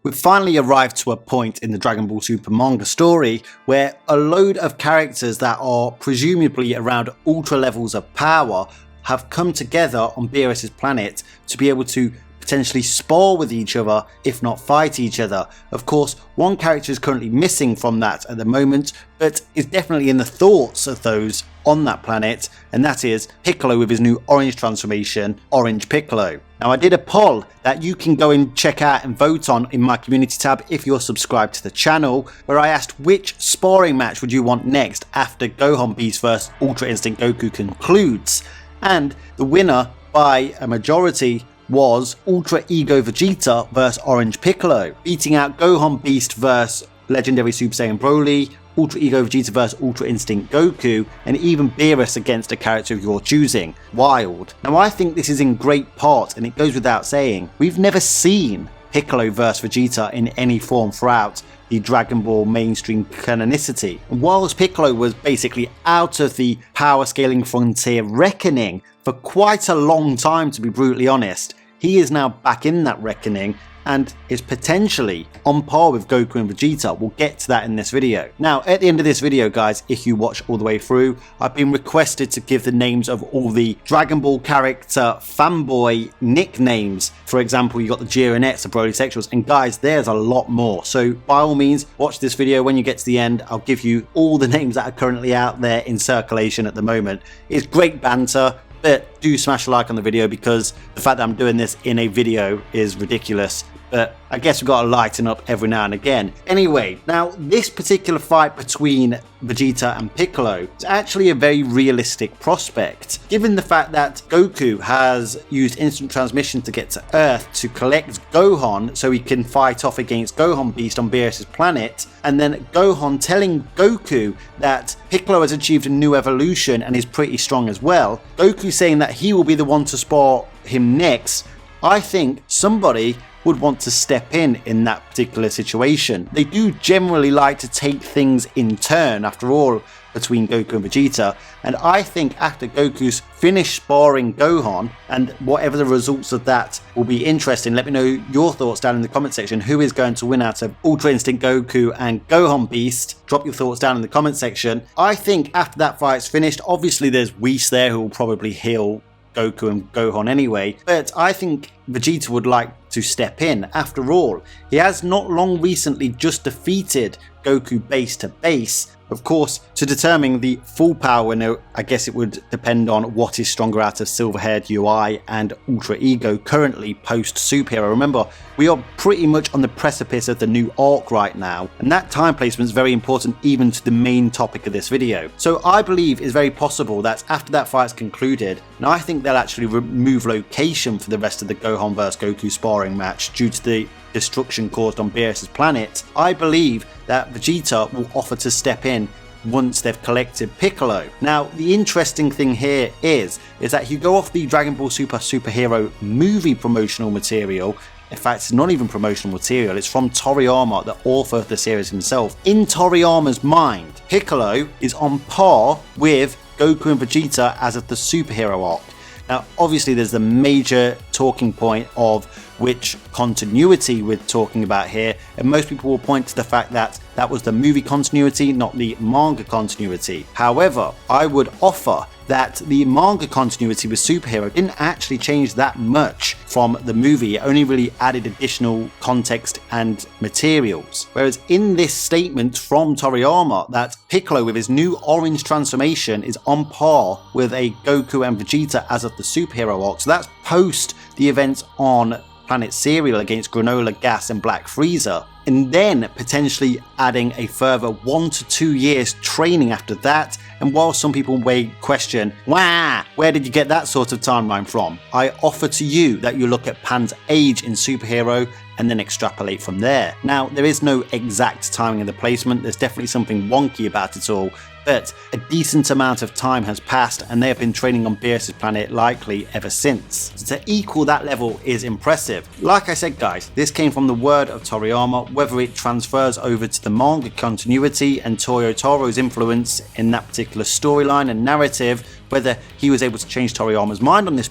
We've finally arrived to a point in the Dragon Ball Super Manga story where a load of characters that are presumably around ultra levels of power have come together on Beerus's planet to be able to potentially spar with each other, if not fight each other. Of course, one character is currently missing from that at the moment, but is definitely in the thoughts of those on that planet, and that is Piccolo with his new orange transformation, Orange Piccolo. Now, I did a poll that you can go and check out and vote on in my community tab if you're subscribed to the channel, where I asked which sparring match would you want next after Gohan Beast vs Ultra Instinct Goku concludes, and the winner by a majority was Ultra Ego Vegeta vs Orange Piccolo, beating out Gohan Beast vs Legendary Super Saiyan Broly, Ultra Ego Vegeta vs Ultra Instinct Goku, and even Beerus against a character of your choosing. Wild. Now, I think this is in great part, and it goes without saying, we've never seen Piccolo vs Vegeta in any form throughout the Dragon Ball mainstream canonicity. And whilst Piccolo was basically out of the power scaling frontier reckoning for quite a long time, to be brutally honest, he is now back in that reckoning and is potentially on par with Goku and Vegeta. We'll get to that in this video. Now, at the end of this video, guys, if you watch all the way through, I've been requested to give the names of all the Dragon Ball character fanboy nicknames. For example, you got the Jirenettes, the Broly Sexuals, and guys, there's a lot more. So by all means, watch this video. When you get to the end, I'll give you all the names that are currently out there in circulation at the moment. It's great banter, but do smash a like on the video because the fact that I'm doing this in a video is ridiculous. But I guess we've got to lighten up every now and again. Anyway, now this particular fight between Vegeta and Piccolo is actually a very realistic prospect, given the fact that Goku has used instant transmission to get to Earth to collect Gohan so he can fight off against Gohan Beast on Beerus's planet, and then Gohan telling Goku that Piccolo has achieved a new evolution and is pretty strong as well. Goku saying that he will be the one to spar him next. I think somebody would want to step in that particular situation. They do generally like to take things in turn, after all, between Goku and Vegeta, and I think after Goku's finished sparring Gohan, and whatever the results of that will be interesting, let me know your thoughts down in the comment section. Who is going to win out of Ultra Instinct Goku and Gohan Beast? Drop your thoughts down in the comment section. I think after that fight's finished, obviously there's Whis there who will probably heal Goku and Gohan anyway, but I think Vegeta would like to step in. After all, he has not long recently just defeated Goku base to base. Of course, to determine the full power, I guess it would depend on what is stronger out of Silver-Haired UI and Ultra Ego currently post-Superhero. Remember, we are pretty much on the precipice of the new arc right now, and that time placement is very important even to the main topic of this video. So I believe it's very possible that after that fight's concluded, and I think they'll actually remove location for the rest of the Gohan vs Goku sparring match due to the destruction caused on Beerus's planet, I believe that Vegeta will offer to step in once they've collected Piccolo. Now, the interesting thing here is that you go off the Dragon Ball Super Superhero movie promotional material. In fact, it's not even promotional material, it's from Toriyama, the author of the series himself. In Toriyama's mind, Piccolo is on par with Goku and Vegeta as of the superhero arc. Now, obviously, there's the major talking point of which continuity we're talking about here, and most people will point to the fact that that was the movie continuity, not the manga continuity. However, I would offer that the manga continuity with Superhero didn't actually change that much from the movie. It only really added additional context and materials. Whereas in this statement from Toriyama, that Piccolo with his new orange transformation is on par with a Goku and Vegeta as of the Superhero arc. So that's post the events on Planet Cereal against Granola Gas and Black Frieza, and then potentially adding a further 1 to 2 years training after that. And while some people may question, wow, where did you get that sort of timeline from? I offer to you that you look at Pan's age in Superhero and then extrapolate from there. Now, there is no exact timing of the placement, there's definitely something wonky about it all, but a decent amount of time has passed and they have been training on Beerus's planet likely ever since. So to equal that level is impressive. Like I said, guys, this came from the word of Toriyama. Whether it transfers over to the manga continuity and Toyotaro's influence in that particular storyline and narrative, whether he was able to change Toriyama's mind on this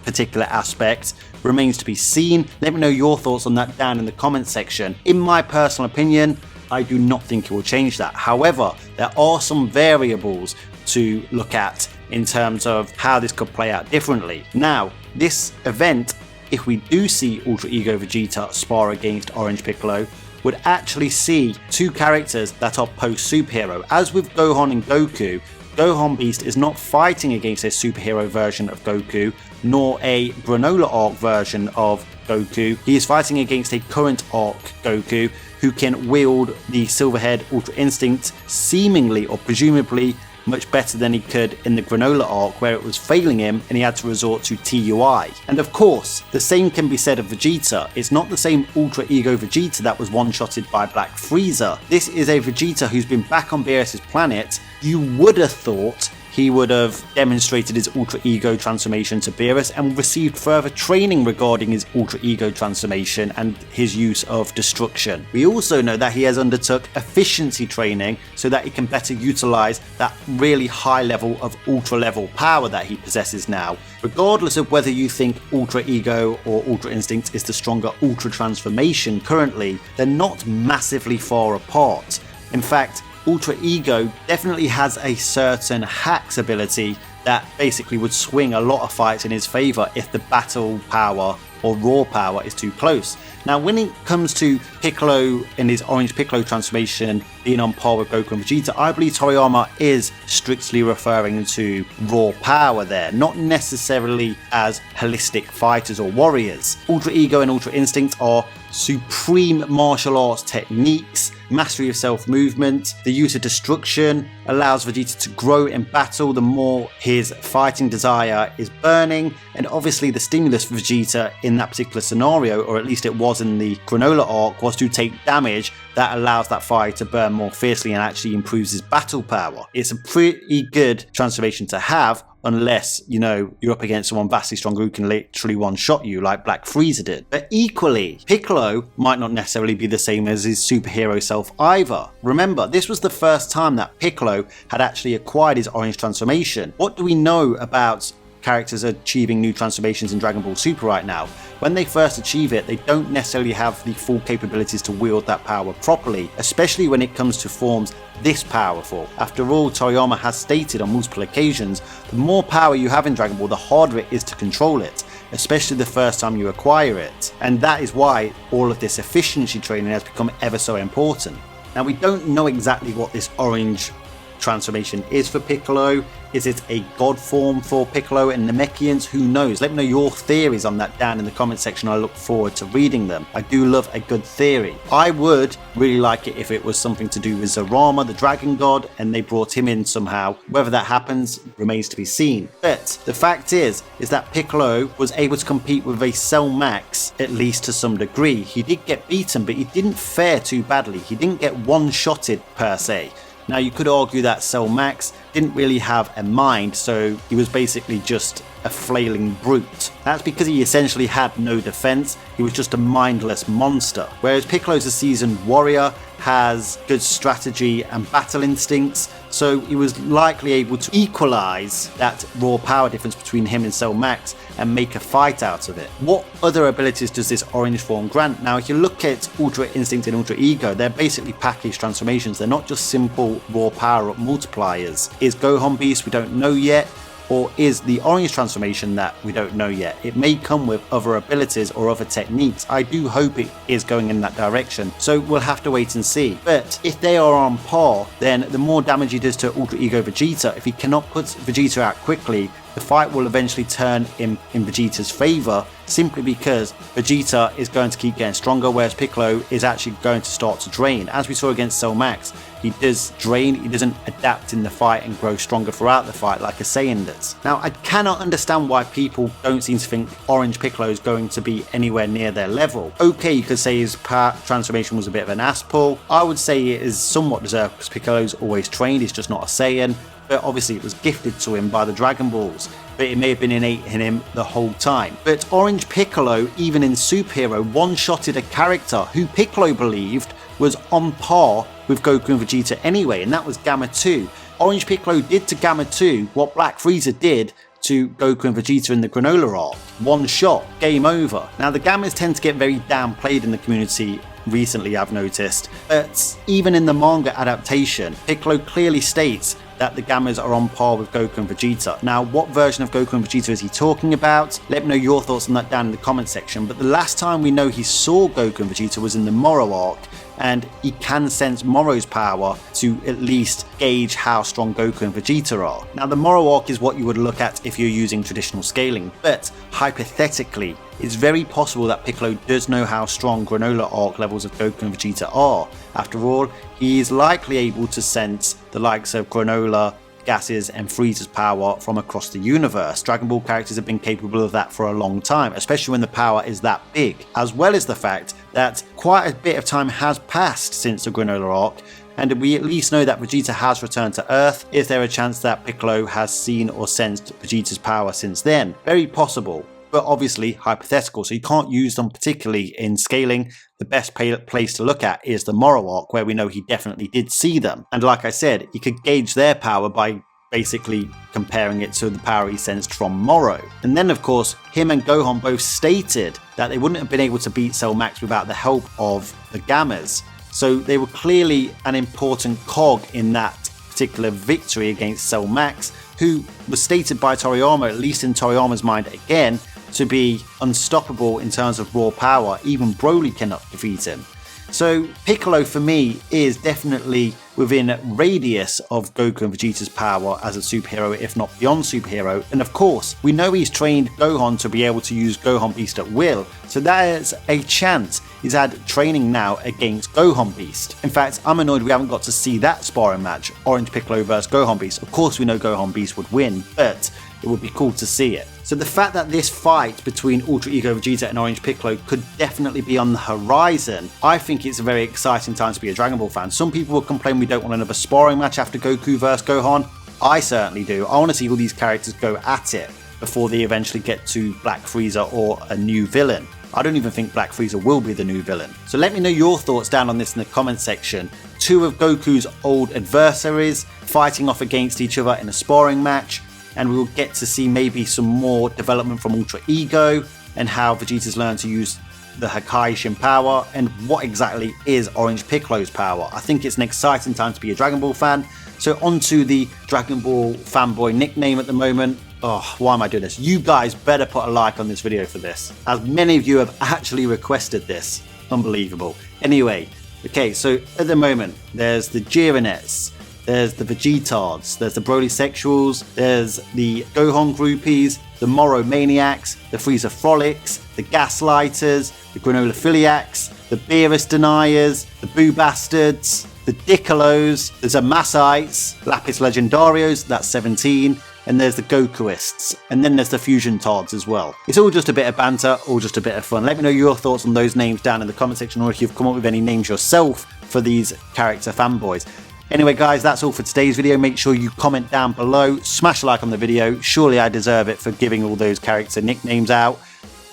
particular aspect remains to be seen. Let me know your thoughts on that down in the comments section. In my personal opinion, I do not think it will change that. However, there are some variables to look at in terms of how this could play out differently. Now, this event, if we do see Ultra Ego Vegeta spar against Orange Piccolo, would actually see two characters that are post-superhero. As with Gohan and Goku, Gohan Beast is not fighting against a superhero version of Goku, nor a granola arc version of Goku. He is fighting against a current arc Goku who can wield the Silverhead Ultra Instinct seemingly or presumably much better than he could in the granola arc, where it was failing him and he had to resort to TUI. And of course, the same can be said of Vegeta. It's not the same Ultra Ego Vegeta that was one-shotted by Black Frieza. This is a Vegeta who's been back on Beerus' planet. You would have thought he would have demonstrated his Ultra Ego transformation to Beerus and received further training regarding his Ultra Ego transformation and his use of destruction. We also know that he has undertook efficiency training so that he can better utilize that really high level of Ultra level power that he possesses now. Regardless of whether you think Ultra Ego or Ultra Instinct is the stronger Ultra transformation currently, they're not massively far apart. In fact, Ultra Ego definitely has a certain hacks ability that basically would swing a lot of fights in his favour if the battle power or raw power is too close. Now, when it comes to Piccolo and his Orange Piccolo transformation being on par with Goku and Vegeta, I believe Toriyama is strictly referring to raw power there, not necessarily as holistic fighters or warriors. Ultra Ego and Ultra Instinct are supreme martial arts techniques, mastery of self-movement. The use of destruction allows Vegeta to grow in battle the more his fighting desire is burning, and obviously the stimulus for Vegeta in that particular scenario, or at least it was in the granola arc, was to take damage that allows that fire to burn more fiercely and actually improves his battle power. It's a pretty good transformation to have, unless, you know, you're up against someone vastly stronger who can literally one-shot you like Black Frieza did. But equally, Piccolo might not necessarily be the same as his superhero self either. Remember, this was the first time that Piccolo had actually acquired his orange transformation. What do we know about characters achieving new transformations in Dragon Ball Super right now? When they first achieve it, they don't necessarily have the full capabilities to wield that power properly, especially when it comes to forms this powerful. After all, Toriyama has stated on multiple occasions, the more power you have in Dragon Ball, the harder it is to control it, especially the first time you acquire it. And that is why all of this efficiency training has become ever so important. Now, we don't know exactly what this orange transformation is for Piccolo. Is it a god form for Piccolo and Namekians? Who knows? Let me know your theories on that down in the comment section. I look forward to reading them. I do love a good theory. I would really like it if it was something to do with Zarama, the dragon god, and they brought him in somehow. Whether that happens remains to be seen. But the fact is that Piccolo was able to compete with a Cell Max, at least to some degree. He did get beaten, but he didn't fare too badly. He didn't get one-shotted per se. Now, you could argue that Cell Max didn't really have a mind, so he was basically just a flailing brute. That's because he essentially had no defense. He was just a mindless monster. Whereas Piccolo's a seasoned warrior, has good strategy and battle instincts, so he was likely able to equalize that raw power difference between him and Cell Max and make a fight out of it. What other abilities does this orange form grant? Now, if you look at Ultra Instinct and Ultra Ego, they're basically packaged transformations. They're not just simple raw power up multipliers. Is Gohan Beast? We don't know yet. Or is the orange transformation that we don't know yet? It may come with other abilities or other techniques. I do hope it is going in that direction, so we'll have to wait and see. But if they are on par, then the more damage he does to Ultra Ego Vegeta, if he cannot put Vegeta out quickly, the fight will eventually turn in Vegeta's favour, simply because Vegeta is going to keep getting stronger, whereas Piccolo is actually going to start to drain. As we saw against Cell Max, he does drain, he doesn't adapt in the fight and grow stronger throughout the fight like a Saiyan does. Now, I cannot understand why people don't seem to think Orange Piccolo is going to be anywhere near their level. Okay, you could say his power transformation was a bit of an ass pull. I would say it is somewhat deserved because Piccolo's always trained, he's just not a Saiyan. But obviously it was gifted to him by the Dragon Balls, but it may have been innate in him the whole time. But Orange Piccolo, even in Superhero, one-shotted a character who Piccolo believed was on par with Goku and Vegeta anyway, and that was Gamma 2. Orange Piccolo did to Gamma 2 what Black Frieza did to Goku and Vegeta in the Granola arc. One shot, game over. Now the Gammas tend to get very downplayed in the community recently, I've noticed, but even in the manga adaptation, Piccolo clearly states that the Gammas are on par with Goku and Vegeta. Now, what version of Goku and Vegeta is he talking about? Let me know your thoughts on that down in the comment section, but the last time we know he saw Goku and Vegeta was in the Moro arc, and he can sense Moro's power to at least gauge how strong Goku and Vegeta are. Now the Moro arc is what you would look at if you're using traditional scaling, but hypothetically, it's very possible that Piccolo does know how strong Granola arc levels of Goku and Vegeta are. After all, he is likely able to sense the likes of Granola, Gases and Frieza's power from across the universe. Dragon Ball characters have been capable of that for a long time, especially when the power is that big, as well as the fact that quite a bit of time has passed since the Granola arc, and we at least know that Vegeta has returned to Earth. Is there a chance that Piccolo has seen or sensed Vegeta's power since then? Very possible, but obviously hypothetical, so you can't use them particularly in scaling. The best place to look at is the Moro arc, where we know he definitely did see them. And like I said, you could gauge their power by basically comparing it to the power he sensed from Moro. And then of course, him and Gohan both stated that they wouldn't have been able to beat Cell Max without the help of the Gammas. So they were clearly an important cog in that particular victory against Cell Max, who was stated by Toriyama, at least in Toriyama's mind again, to be unstoppable in terms of raw power. Even Broly cannot defeat him. So Piccolo for me is definitely within radius of Goku and Vegeta's power as a superhero, if not beyond superhero. And of course, we know he's trained Gohan to be able to use Gohan Beast at will, so there's a chance he's had training now against Gohan Beast. In fact, I'm annoyed we haven't got to see that sparring match, Orange Piccolo vs Gohan Beast. Of course we know Gohan Beast would win, but it would be cool to see it. So the fact that this fight between Ultra Ego Vegeta and Orange Piccolo could definitely be on the horizon, I think it's a very exciting time to be a Dragon Ball fan. Some people will complain we don't want another sparring match after Goku vs Gohan. I certainly do. I want to see all these characters go at it before they eventually get to Black Frieza or a new villain. I don't even think Black Frieza will be the new villain. So let me know your thoughts down on this in the comment section. Two of Goku's old adversaries fighting off against each other in a sparring match, and we will get to see maybe some more development from Ultra Ego and how Vegeta's learned to use the Hakaishin power, and what exactly is Orange Piccolo's power. I think it's an exciting time to be a Dragon Ball fan. So on to the Dragon Ball fanboy nickname at the moment. Oh, why am I doing this? You guys better put a like on this video for this, as many of you have actually requested this. Unbelievable. Anyway, okay, so at the moment, there's the Jirenets, there's the Vegetards, there's the Broly Sexuals, there's the Gohan Groupies, the Moro Maniacs, the Frieza Frolics, the Gaslighters, the Granola Philiacs, the Beerus Deniers, the Boo Bastards, the Dickolos, there's the Massites, Lapis Legendarios, that's 17, and there's the Gokuists, and then there's the Fusion Tards as well. It's all just a bit of banter, all just a bit of fun. Let me know your thoughts on those names down in the comment section, or if you've come up with any names yourself for these character fanboys. Anyway guys, that's all for today's video. Make sure you comment down below, smash a like on the video. Surely I deserve it for giving all those character nicknames out.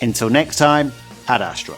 Until next time, Ad Astra.